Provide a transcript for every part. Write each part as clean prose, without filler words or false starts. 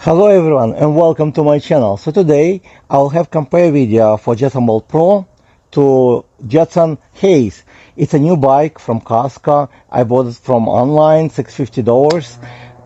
Hello everyone and welcome to my channel. So today I'll have compare video for Jetson Pro to Jetson Haze. It's a new bike from Costco. I bought it from online, $650.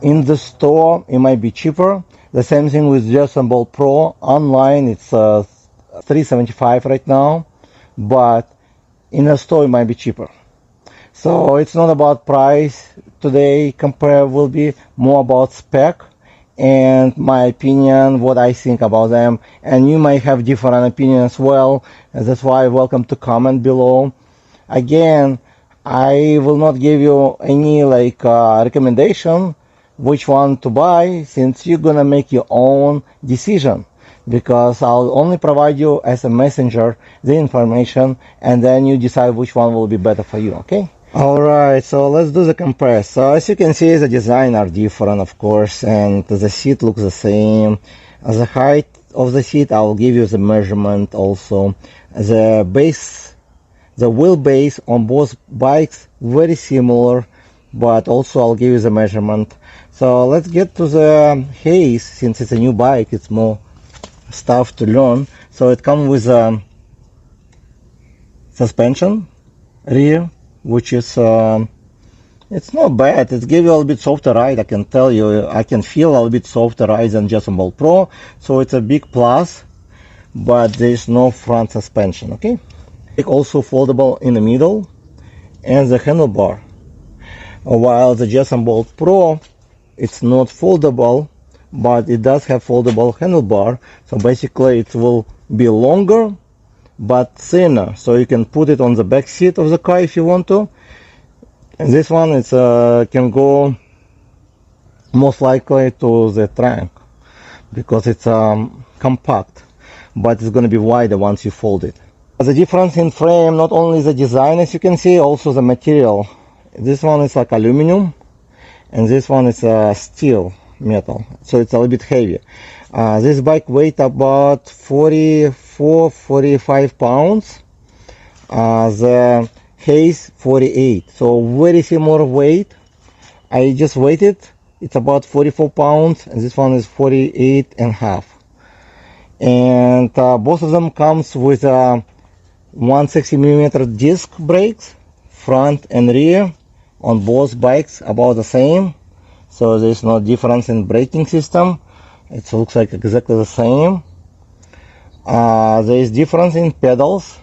In the store it might be cheaper. The same thing with Jetson Pro. Online it's $375 right now, but in the store it might be cheaper. So it's not about price today. Compare will be more about spec and my opinion, what I think about them, and you might have different opinions as well, and that's why welcome to comment below. Again, I will not give you any recommendation which one to buy, since you're gonna make your own decision, because I'll only provide you as a messenger the information, and then you decide which one will be better for you. Okay. Alright, so let's do the comparison. So as you can see, the design are different, of course, and the seat looks the same. The height of the seat, I'll give you the measurement also. The wheelbase on both bikes, very similar, but also I'll give you the measurement. So let's get to the Haze. Since it's a new bike, it's more stuff to learn. So it comes with a suspension rear, which is it's not bad. It gives you a little bit softer ride. I can tell you, I can feel a little bit softer ride than Jetson Pro, so it's a big plus. But there's no front suspension. Okay, it's also foldable in the middle, and the handlebar, while the Jetson Pro, it's not foldable, but it does have foldable handlebar. So basically it will be longer but thinner, so you can put it on the back seat of the car if you want to. And this one it's can go most likely to the trunk, because it's compact, but it's going to be wider once you fold it. The difference in frame, not only the design, as you can see, also the material. This one is like aluminum, and this one is steel metal, so it's a little bit heavier. This bike weighs about 45 pounds. The Haze 48, so very similar weight. I just weighed it, it's about 44 pounds, and this one is 48 and a half. And both of them comes with 160mm disc brakes, front and rear, on both bikes about the same. So there's no difference in braking system. It looks like exactly the same. There is difference in pedals.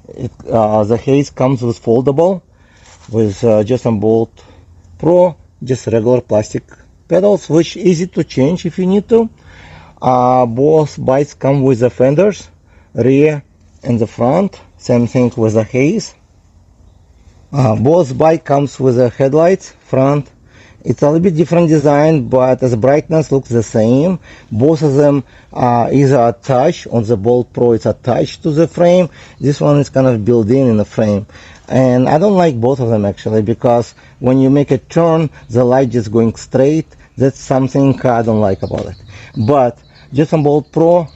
The Haze comes with foldable, with Jetson Pro just regular plastic pedals, which easy to change if you need to. Both bikes come with the fenders, rear and the front. Same thing with the Haze. Both bike comes with the headlights, front. It's a little bit different design, but the brightness looks the same. Both of them is attached. On the Pro, it's attached to the frame. This one is kind of built in the frame. And I don't like both of them actually, because when you make a turn, the light just going straight. That's something I don't like about it. But Jetson Pro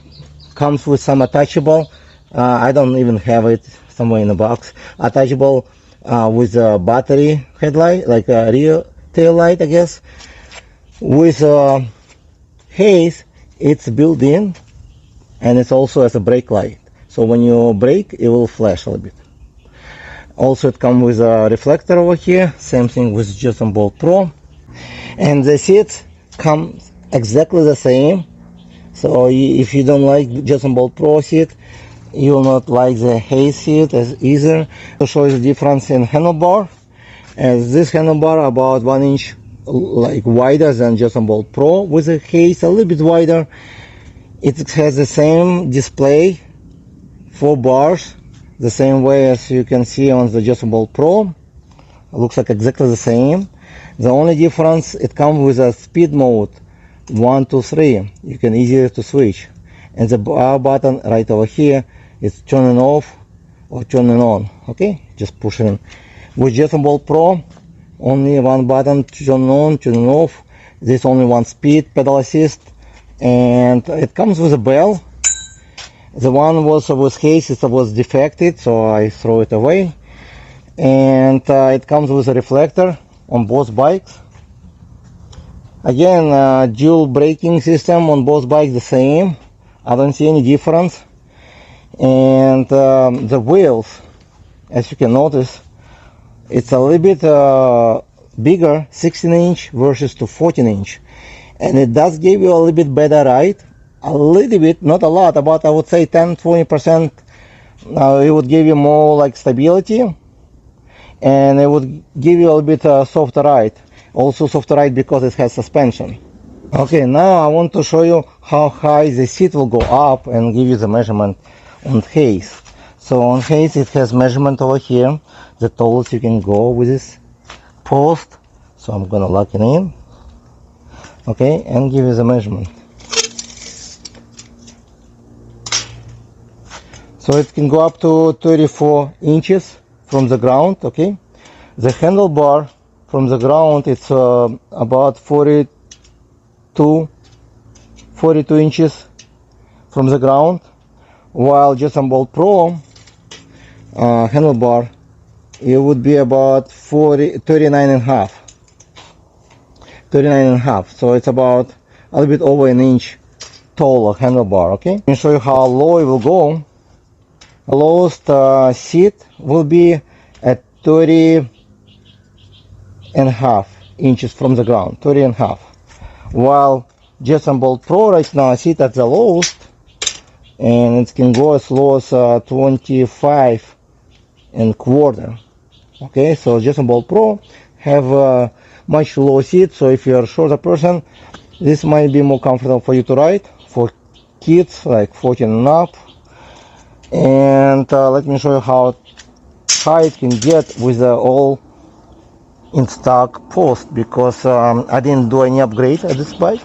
comes with some attachable. I don't even have it, somewhere in the box. Attachable with a battery headlight, like a rear tail light, I guess. With Haze, it's built in, and it's also as a brake light, so when you brake it will flash a little bit. Also it comes with a reflector over here, same thing with Jetson Pro. And the seats come exactly the same, so if you don't like Jetson Pro seat, you will not like the Haze seat as either. To show you the difference in handlebar, as this handlebar about 1 inch wider than Jetson Pro, with the Haze a little bit wider. It has the same display, 4 bars, the same way as you can see on the Jetson Pro. It looks like exactly the same. The only difference, it comes with a speed mode 1, 2, 3. You can easier to switch, and the power button right over here is turning off or turning on. Okay, just push it in. With Jetson Pro, only one button, turn on, turn off. There's only one speed, pedal assist, and it comes with a bell. The one was with Haze, it was defected, so I throw it away. And it comes with a reflector on both bikes. Again, dual braking system on both bikes the same. I don't see any difference. And the wheels, as you can notice, it's a little bit bigger, 16-inch versus to 14-inch. And it does give you a little bit better ride. A little bit, not a lot, about I would say 10-20%. It would give you more like stability, and it would give you a little bit softer ride. Also softer ride because it has suspension. Okay, now I want to show you how high the seat will go up and give you the measurement on Haze. So on Haze it has measurement over here, the tallest you can go with this post. So I'm gonna lock it in. Okay, and give you the measurement. So it can go up to 34 inches from the ground. Okay, the handlebar from the ground it's about 42 inches from the ground, while Jetson Bolt Pro handlebar it would be about 39 and a half. So it's about a little bit over an inch taller handlebar. Okay, let me show you how low it will go. The lowest seat will be at 30 and a half inches from the ground, 30 and a half. While Jetson Bolt Pro right now sit at the lowest, and it can go as low as 25 and quarter. Okay, so Jetson Bolt Pro have a much lower seat, so if you're a shorter person, this might be more comfortable for you to ride. For kids like 14 and up. And let me show you how high it can get with the all in stock post, because I didn't do any upgrade at this bike.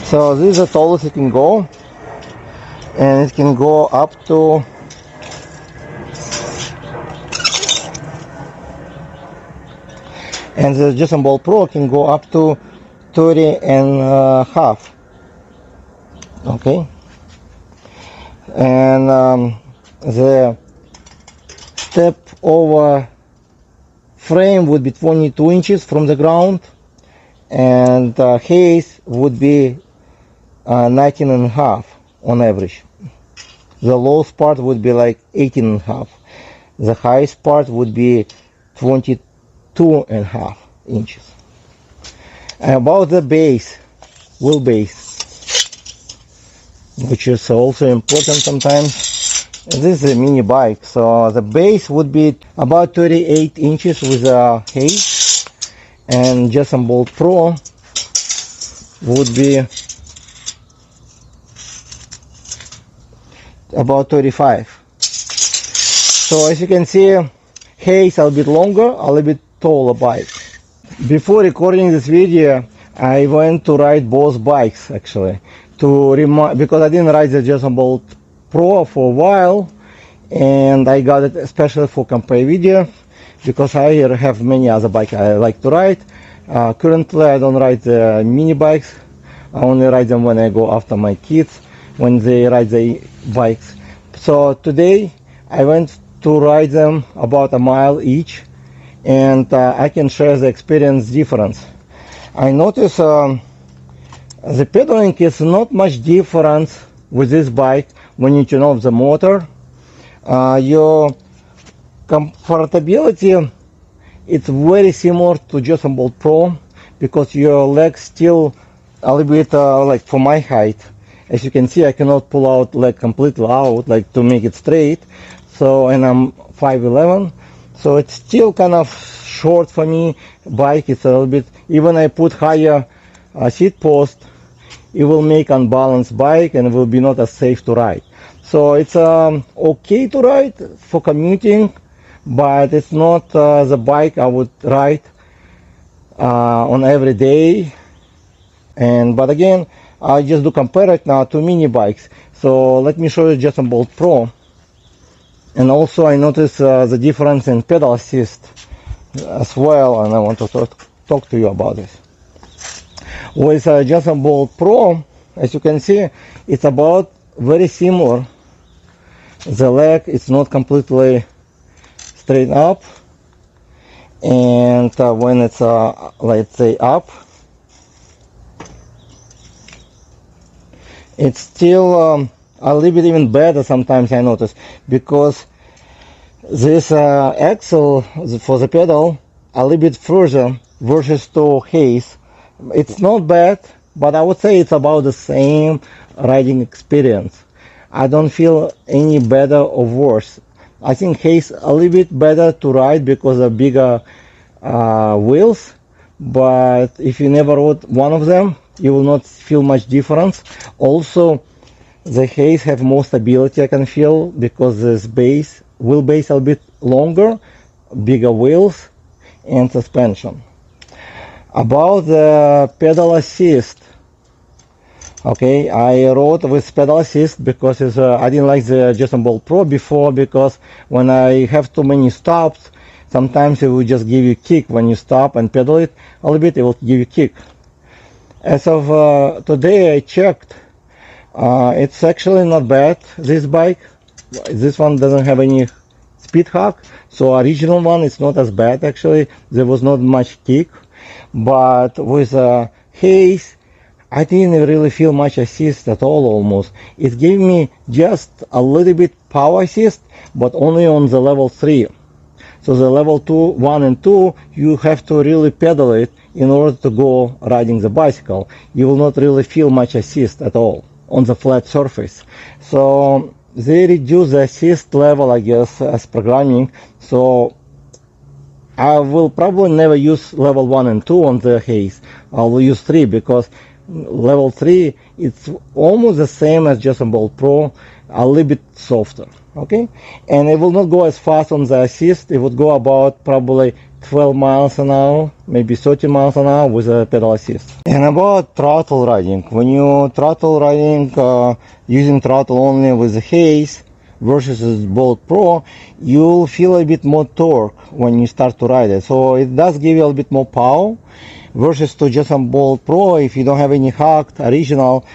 So this is the tallest it can go, and it can go up to and the Jetson Bolt Pro can go up to 30 and a half. Okay, and the step over frame would be 22 inches from the ground, and Haze would be 19 and a half on average. The lowest part would be like 18 and a half. The highest part would be 22 and a half inches. And about the base, wheelbase, which is also important sometimes. This is a mini bike, so the base would be about 38 inches with a Haze, and Jetson Bolt Pro would be about 35. So as you can see, Haze a little bit longer, a little bit taller bike. Before recording this video, I went to ride both bikes actually, because I didn't ride the Jetson Bolt Pro for a while, and I got it especially for compare video, because I have many other bikes I like to ride. Currently I don't ride the mini bikes. I only ride them when I go after my kids, when they ride the bikes. So today I went to ride them about a mile each, and I can share the experience difference. I notice the pedaling is not much difference with this bike when you turn off the motor. Your comfortability, it's very similar to Jetson Bolt Pro, because your legs still a little bit like for my height. As you can see, I cannot pull out leg completely out, like to make it straight. So, and I'm 5'11", so it's still kind of short for me. Bike, it's a little bit, even I put higher seat post, it will make unbalanced bike and it will be not as safe to ride. So it's okay to ride for commuting, but it's not the bike I would ride on every day. But again, I just do compare it now to mini bikes. So let me show you Jetson Bolt Pro. And also I notice the difference in pedal assist as well, and I want to talk to you about this. With Jetson Bolt Pro, as you can see, it's about very similar. The leg is not completely straight up, and when it's let's say up, It's still a little bit even better sometimes, I notice, because this axle for the pedal a little bit further versus to Haze. It's not bad, but I would say it's about the same riding experience. I don't feel any better or worse. I think Haze a little bit better to ride because of bigger wheels, but if you never rode one of them, you will not feel much difference. Also, the Haze have more stability, I can feel, because this wheelbase a bit longer, bigger wheels, and suspension. About the pedal assist, okay, I rode with pedal assist because I didn't like the Jetson Bolt Pro before, because when I have too many stops, sometimes it will just give you kick. When you stop and pedal it a little bit, it will give you kick. As of today, I checked. It's actually not bad, this bike. This one doesn't have any speed hack, so original one is not as bad actually. There was not much kick, but with Haze, I didn't really feel much assist at all almost. It gave me just a little bit power assist, but only on the level 3. So the level 1 and 2, you have to really pedal it in order to go riding the bicycle. You will not really feel much assist at all on the flat surface. So they reduce the assist level, I guess, as programming. So I will probably never use level 1 and 2 on the Haze. I will use 3 because level 3, it's almost the same as Jetson Bolt Pro, a little bit softer, okay? And it will not go as fast on the assist. It would go about probably 12 miles an hour, maybe 30 miles an hour with a pedal assist. And about throttle riding, when you throttle riding using throttle only with the Haze versus the Bolt Pro, you'll feel a bit more torque when you start to ride it. So it does give you a bit more power versus to Jetson Bolt Pro. If you don't have any hacked original,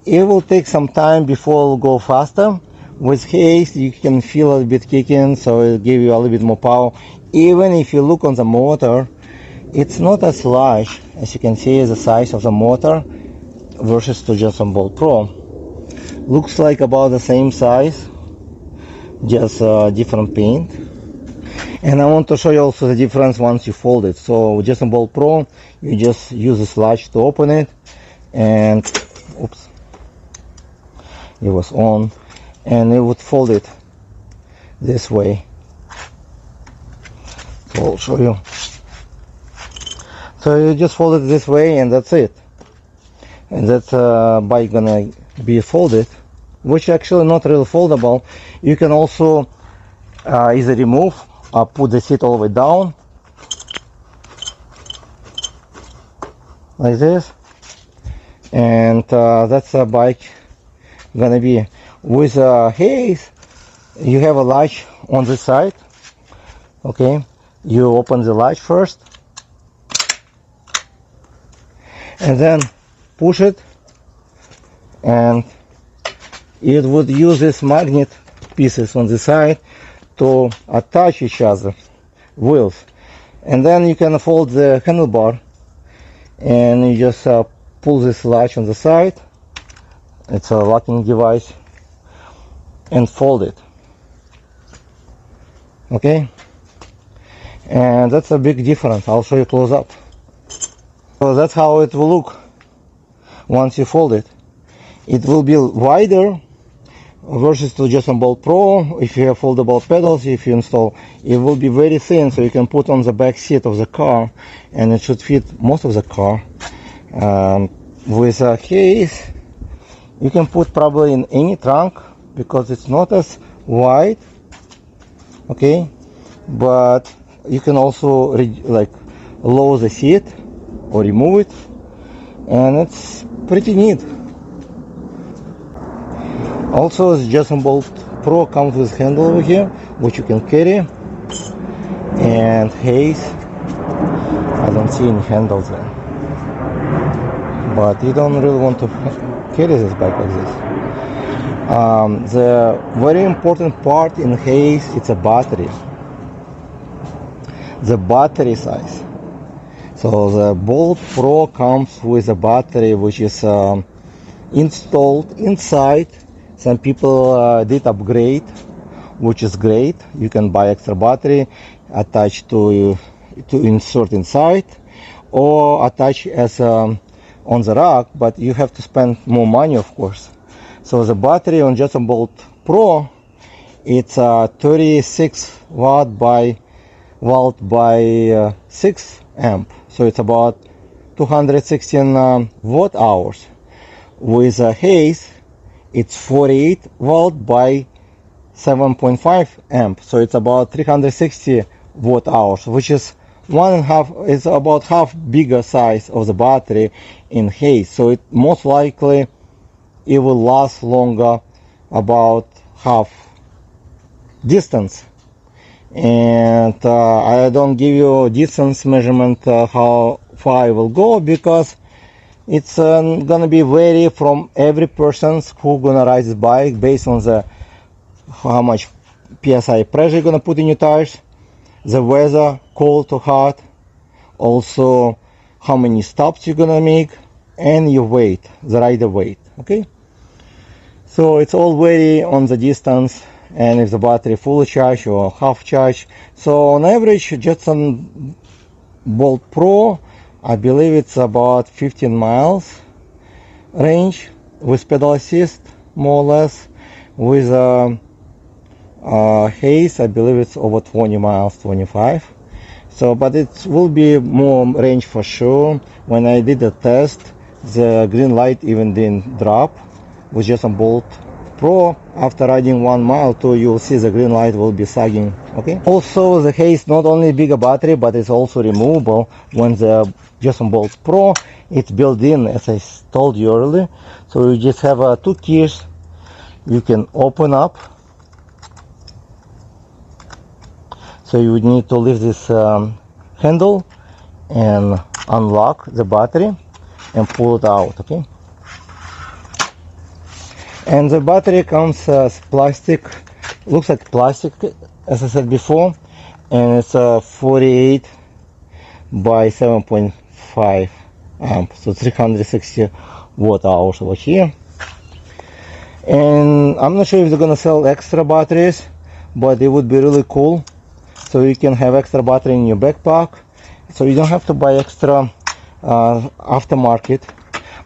it will take some time before it will go faster. With Haze, you can feel a bit kicking, so it'll give you a little bit more power. Even if you look on the motor, it's not as large, as you can see, the size of the motor versus to Jetson Bolt Pro. Looks like about the same size, just different paint. And I want to show you also the difference once you fold it. So with Jetson Bolt Pro, you just use this latch to open it, and oops, it was on, and it would fold it this way. So I'll show you. So you just fold it this way, and that's it. And that's bike gonna be folded, which actually not really foldable. You can also either remove or put the seat all the way down like this, and that's a bike gonna be. With Haze, you have a latch on this side, okay? You open the latch first, and then push it, and it would use these magnet pieces on the side to attach each other wheels. And then you can fold the handlebar, and you just pull this latch on the side. It's a locking device, and fold it, okay? And that's a big difference. I'll show you close up. So that's how it will look once you fold it. It will be wider versus to Jetson Bolt Pro. If you have foldable pedals, if you install, it will be very thin, so you can put on the back seat of the car, and it should fit most of the car. With a Haze, you can put probably in any trunk because it's not as wide, okay? But you can also like lower the seat or remove it, and it's pretty neat. Also, the Jetson Bolt Pro comes with handle over here, which you can carry, and Haze, I don't see any handles there, but you don't really want to carry this bike like this. The very important part in Haze, it's a battery. The battery size. So the Bolt Pro comes with a battery which is installed inside. Some people did upgrade, which is great. You can buy extra battery, attach to insert inside, or attach as on the rack, but you have to spend more money, of course. So the battery on Jetson Bolt Pro, it's 36 watt by 6 amp, so it's about 216 watt hours. With a Haze, it's 48 volt by 7.5 amp, so it's about 360 watt hours, which is 1.5, it's about half bigger size of the battery in Haze. So it most likely it will last longer, about half distance. And I don't give you distance measurement how far I will go, because it's gonna be vary from every person who gonna ride this bike based on the how much psi pressure you're gonna put in your tires, the weather, cold or hot, also how many stops you're gonna make, and your weight, the rider weight. Okay, so it's all vary on the distance and if the battery fully charged or half charged. So on average, Jetson Bolt Pro, I believe it's about 15 miles range with pedal assist, more or less. With Haze, I believe it's over 20 miles, 25. So, but it will be more range for sure. When I did the test, the green light even didn't drop with Jetson Bolt Pro. After riding 1 mile or 2, you'll see the green light will be sagging. Okay. Also, the Haze not only bigger battery, but it's also removable. When the Jetson Bolt Pro, it's built in, as I told you earlier. So you just have 2 keys. You can open up. So you would need to lift this handle and unlock the battery and pull it out. Okay. And the battery comes as plastic, looks like plastic, as I said before, and it's 48 by 7.5 amp, so 360 watt hours over here. And I'm not sure if they're gonna sell extra batteries, but it would be really cool. So you can have extra battery in your backpack, so you don't have to buy extra aftermarket.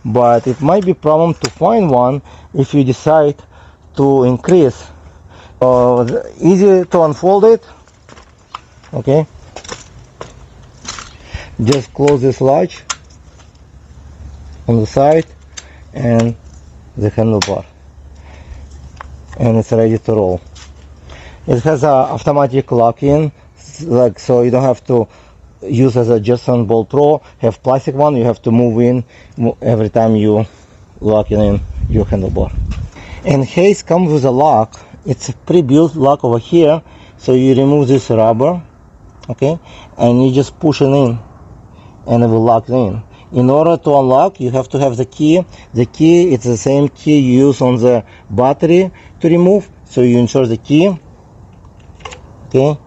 But it might be a problem to find one if you decide to increase. Easy to unfold it. Okay, just close this latch on the side and the handlebar, and it's ready to roll. It has a automatic lock-in, like, so you don't have to use as a Jetson Bolt Pro, have plastic one, you have to move in every time you lock in your handlebar. And Haze comes with a lock. It's a pre-built lock over here, so you remove this rubber, okay, and you just push it in and it will lock it in. In order to unlock, you have to have the key. The key, it's the same key you use on the battery to remove. So you insert the key, okay,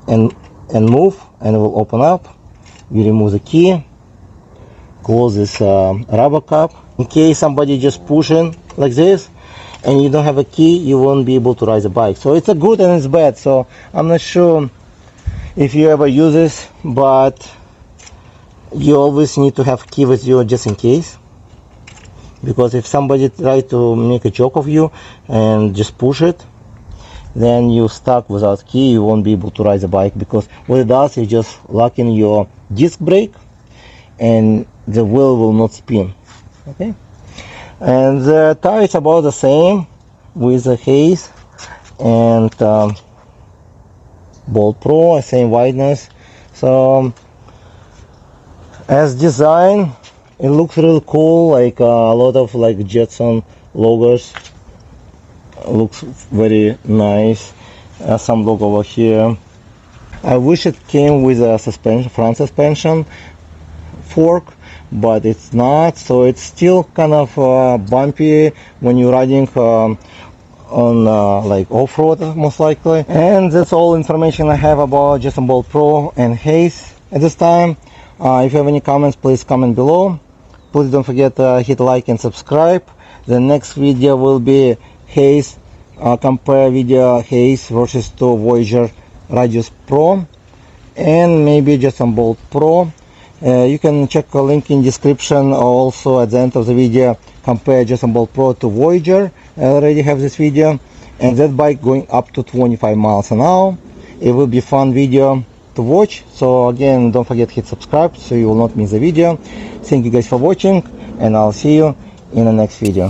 and move, and it will open up. You remove the key, close this rubber cap. In case somebody just pushing like this and you don't have a key, you won't be able to ride the bike. So it's a good and it's bad. So I'm not sure if you ever use this, but you always need to have key with you just in case, because if somebody try to make a joke of you and just push it, then you're stuck without key. You won't be able to ride the bike, because what it does is just lock in your disc brake and the wheel will not spin. Okay, and the tire is about the same with the Haze and Bolt Pro, same wideness. So as design, it looks really cool, like a lot of like Jetson logos. Looks very nice. Some logo over here. I wish it came with a suspension, front suspension fork, but it's not, so it's still kind of bumpy when you're riding on like off-road, most likely. And that's all information I have about Jetson Bolt Pro and Haze at this time. If you have any comments, please comment below. Please don't forget to hit like and subscribe. The next video will be Haze, compare video Haze versus to Voyager Radius Pro, and maybe Jetson Bolt Pro. You can check a link in description, or also at the end of the video compare Jetson Bolt Pro to Voyager. I already have this video, and that bike going up to 25 miles an hour. It will be fun video to watch. So again, don't forget to hit subscribe so you will not miss the video. Thank you guys for watching, and I'll see you in the next video.